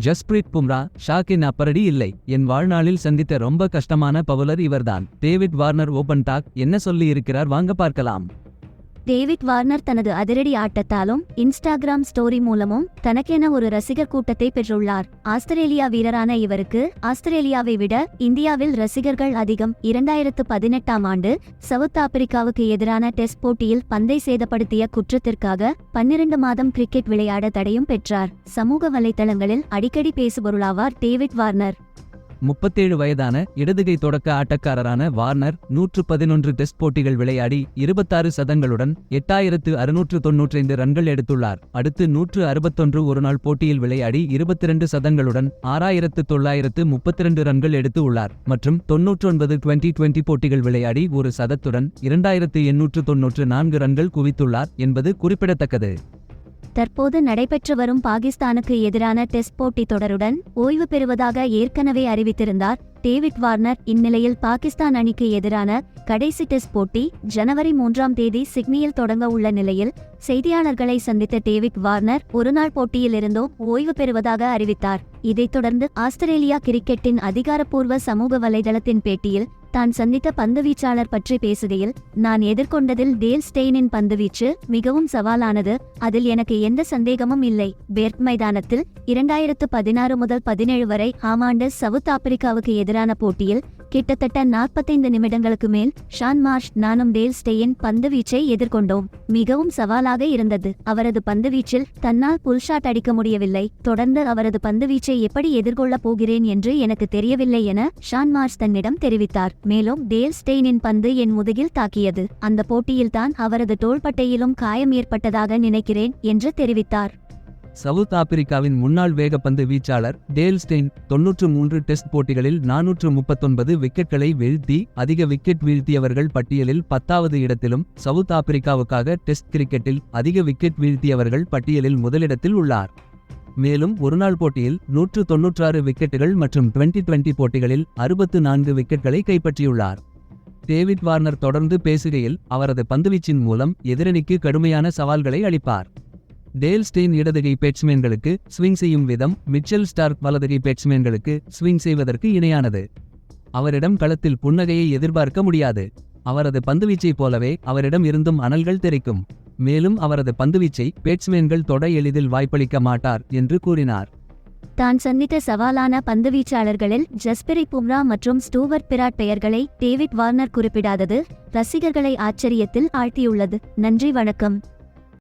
ஜஸ்பிரீத் பும்ரா ஷாக்கின் அப்பரடி இல்லை. என் வாழ்நாளில் சந்தித்த ரொம்ப கஷ்டமான பவுலர் இவர்தான். டேவிட் வார்னர் ஓபன் டாக் என்ன சொல்லி இருக்கிறார் வாங்க பார்க்கலாம். டேவிட் வார்னர் தனது அதிரடி ஆட்டத்தாலும் இன்ஸ்டாகிராம் ஸ்டோரி மூலமும் தனக்கென ஒரு ரசிகர் கூட்டத்தை பெற்றுள்ளார். ஆஸ்திரேலியா வீரரான இவருக்கு ஆஸ்திரேலியாவை விட இந்தியாவில் ரசிகர்கள் அதிகம். 2018ஆம் ஆண்டு சவுத் ஆப்பிரிக்காவுக்கு எதிரான டெஸ்ட் போட்டியில் பந்தை சேதப்படுத்திய குற்றத்திற்காக 12 மாதம் கிரிக்கெட் விளையாட தடையும் பெற்றார். சமூக வலைதளங்களில் அடிக்கடி பேசுபொருளாவார் டேவிட் வார்னர். 37 வயதான இடதுகை தொடக்க ஆட்டக்காரரான வார்னர் 111 டெஸ்ட் போட்டிகள் விளையாடி 26 சதங்களுடன் 8695 ரன்கள் எடுத்துள்ளார். அடுத்து 161 ஒருநாள் போட்டியில் விளையாடி 22 சதங்களுடன் 6932 ரன்கள் எடுத்து உள்ளார். மற்றும் 99 டுவெண்டி போட்டிகள் விளையாடி ஒரு சதத்துடன் 2894 ரன்கள் குவித்துள்ளார் என்பது குறிப்பிடத்தக்கது. தற்போது நடைபெற்று வரும் பாகிஸ்தானுக்கு எதிரான டெஸ்ட் போட்டி தொடருடன் ஓய்வு பெறுவதாக ஏற்கனவே அறிவித்திருந்தார் டேவிட் வார்னர். இந்நிலையில் பாகிஸ்தான் அணிக்கு எதிரான கடைசி டெஸ்ட் போட்டி ஜனவரி 3ஆம் தேதி சிட்னியில் தொடங்க உள்ள நிலையில் செய்தியாளர்களை சந்தித்த டேவிட் வார்னர் ஒருநாள் போட்டியில் இருந்தும் ஓய்வு பெறுவதாக அறிவித்தார். இதைத் தொடர்ந்து ஆஸ்திரேலியா கிரிக்கெட்டின் அதிகாரப்பூர்வ சமூக வலைதளத்தின் பேட்டியில் தான் சந்தித்த பந்துவீச்சாளர் பற்றி பேசுகையில், நான் எதிர்கொண்டதில் டேல் ஸ்டெயினின் பந்துவீச்சு மிகவும் சவாலானது. அதில் எனக்கு எந்த சந்தேகமும் இல்லை. பெர்த் மைதானத்தில் 2016 முதல் 17 வரை ஆமாண்டு சவுத் ஆப்பிரிக்காவுக்கு எதிரான போட்டியில் கிட்டத்தட்ட 45 நிமிடங்களுக்கு மேல் ஷான் மார்ஷ் நானும் டேல் ஸ்டெயின் பந்துவீச்சை எதிர்கொண்டோம். மிகவும் சவாலாக இருந்தது. அவரது பந்துவீச்சில் தன்னால் புல் ஷாட் அடிக்க முடியவில்லை. தொடர்ந்து அவரது பந்துவீச்சை எப்படி எதிர்கொள்ளப் போகிறேன் என்று எனக்கு தெரியவில்லை என ஷான் மார்ஷ் தன்னிடம் தெரிவித்தார். மேலும் டேல் ஸ்டெயினின் பந்து என் முதுகில் தாக்கியது. அந்த போட்டியில்தான் அவரது தோள்பட்டையிலும் காயம் ஏற்பட்டதாக நினைக்கிறேன் என்று தெரிவித்தார். சவுத் ஆப்பிரிக்காவின் முன்னாள் வேகப்பந்து வீச்சாளர் டேல் ஸ்டெயின் 93 டெஸ்ட் போட்டிகளில் 439 விக்கெட்களை வீழ்த்தி அதிக விக்கெட் வீழ்த்தியவர்கள் பட்டியலில் 10வது இடத்திலும், சவுத் ஆப்பிரிக்காவுக்காக டெஸ்ட் கிரிக்கெட்டில் அதிக விக்கெட் வீழ்த்தியவர்கள் பட்டியலில் முதலிடத்தில் உள்ளார். மேலும் ஒருநாள் போட்டியில் 196 விக்கெட்டுகள் மற்றும் டுவெண்டி போட்டிகளில் 64 விக்கெட்களை கைப்பற்றியுள்ளார். டேவிட் வார்னர் தொடர்ந்து பேசுகையில், அவரது பந்துவீச்சின் மூலம் எதிரணிக்கு கடுமையான சவால்களை அளிப்பார். டேல் ஸ்டெயின் இடதுகை பேட்ஸ்மேன்களுக்கு ஸ்விங் செய்யும் விதம் மிச்சல் ஸ்டார்க் வலதுகை பேட்ஸ்மேன்களுக்கு ஸ்விங் செய்வதற்கு இணையானது. அவரிடம் களத்தில் புன்னகையை எதிர்பார்க்க முடியாது. அவரது பந்துவீச்சை போலவே அவரிடம் இருந்தும் அனல்கள் தெரிக்கும். மேலும் அவரது பந்துவீச்சை பேட்ஸ்மேன்கள் தொட எளிதில் வாய்ப்பளிக்க மாட்டார் என்று கூறினார். தான் சந்தித்த சவாலான பந்துவீச்சாளர்களில் ஜஸ்பிரீத் பும்ரா மற்றும் ஸ்டூவர்ட் பிராட் பெயர்களை டேவிட் வார்னர் குறிப்பிடாதது ரசிகர்களை ஆச்சரியத்தில் ஆழ்த்தியுள்ளது. நன்றி, வணக்கம்.